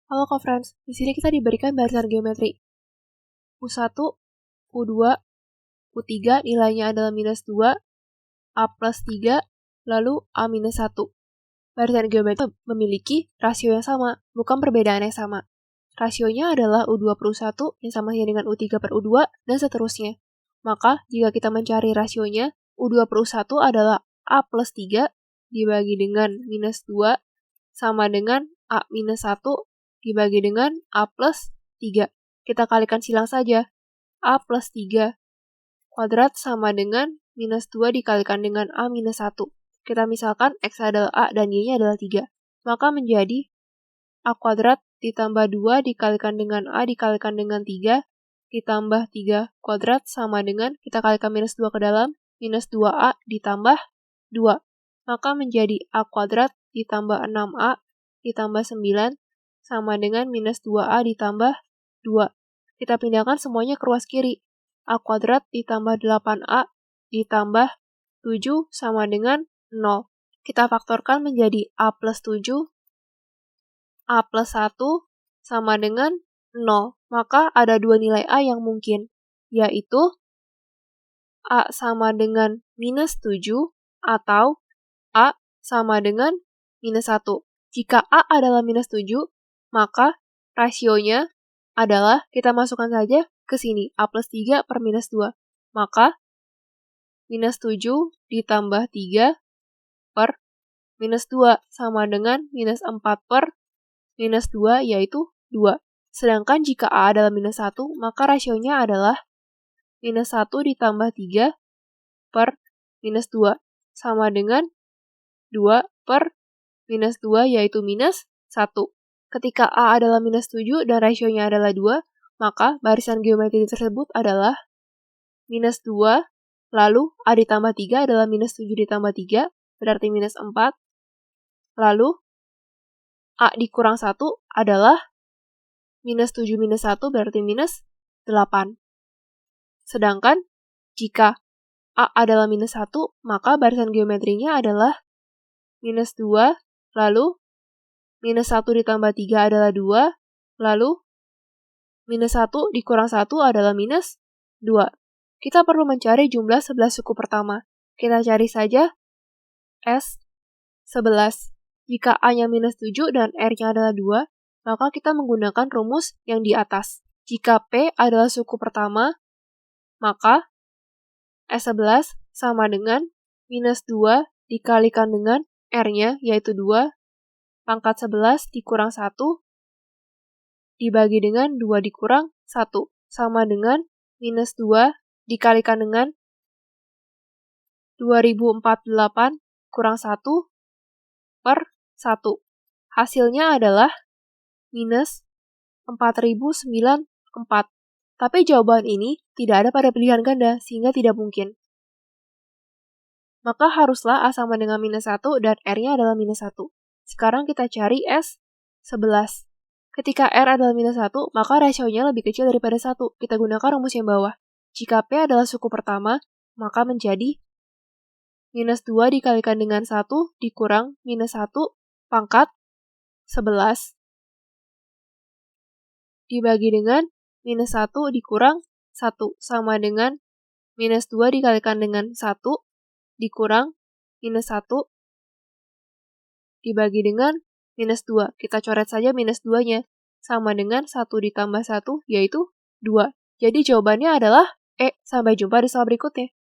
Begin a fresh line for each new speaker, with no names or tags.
Halo co-friends, di sini kita diberikan barisan geometri. U1, U2, U3 nilainya adalah minus 2, A plus 3, lalu A minus 1. Barisan geometri memiliki rasio yang sama, bukan perbedaan yang sama. Rasionya adalah U2 per U1 yang sama dengan U3 per U2, dan seterusnya. Maka, jika kita mencari rasionya, U2 per U1 adalah A plus 3 dibagi dengan minus 2 sama dengan A minus 1 dibagi dengan A plus 3. Kita kalikan silang saja. A plus 3 kuadrat sama dengan minus 2 dikalikan dengan A minus 1. Kita misalkan X adalah A dan Y-nya adalah 3. Maka menjadi A kuadrat ditambah 2 dikalikan dengan A dikalikan dengan 3 ditambah 3 kuadrat sama dengan, kita kalikan minus 2 ke dalam, minus 2A ditambah 2. Maka menjadi A kuadrat ditambah 6A ditambah 9 sama dengan minus 2A ditambah 2. Kita pindahkan semuanya ke ruas kiri. A kuadrat ditambah 8A ditambah 7 sama dengan 0. Kita faktorkan menjadi A plus 7, A plus 1 sama dengan 0. Maka ada dua nilai A yang mungkin, yaitu A sama dengan minus 7 atau A sama dengan minus 1. Jika A adalah minus 7, maka rasionya adalah, kita masukkan saja ke sini, A plus 3 per minus 2. Maka, minus 7 ditambah 3 per minus 2 sama dengan minus 4 per minus 2, yaitu 2. Sedangkan jika A adalah minus 1, maka rasionya adalah minus 1 ditambah 3 per minus 2 sama dengan 2 per minus 2, yaitu minus 1. Ketika A adalah minus 7 dan rasionya adalah 2, maka barisan geometri tersebut adalah minus 2, lalu A ditambah 3 adalah minus 7 ditambah 3, berarti minus 4, lalu A dikurang 1 adalah minus 7 minus 1, berarti minus 8. Sedangkan, jika A adalah minus 1, maka barisan geometrinya adalah minus 2, lalu minus 1 ditambah 3 adalah 2, lalu minus 1 dikurang 1 adalah minus 2. Kita perlu mencari jumlah 11 suku pertama. Kita cari saja S11. Jika A-nya minus 7 dan R-nya adalah 2, maka kita menggunakan rumus yang di atas. Jika P adalah suku pertama, maka S11 sama dengan minus 2 dikalikan dengan R-nya, yaitu 2, pangkat 11 dikurang 1, dibagi dengan 2 dikurang 1, sama dengan minus 2 dikalikan dengan 2048 kurang 1 per 1. Hasilnya adalah minus 4094. Tapi jawaban ini tidak ada pada pilihan ganda, sehingga tidak mungkin. Maka haruslah A sama dengan minus 1 dan R-nya adalah minus 1. Sekarang kita cari S11. Ketika R adalah minus 1, maka rasionya lebih kecil daripada 1. Kita gunakan rumus yang bawah. Jika P adalah suku pertama, maka menjadi minus 2 dikalikan dengan 1 dikurang minus 1 pangkat 11 dibagi dengan minus 1 dikurang 1 sama dengan minus 2 dikalikan dengan 1 dikurang minus 1 dibagi dengan minus 2. Kita coret saja minus 2-nya. Sama dengan 1 ditambah 1, yaitu 2. Jadi jawabannya adalah E. Sampai jumpa di soal berikutnya.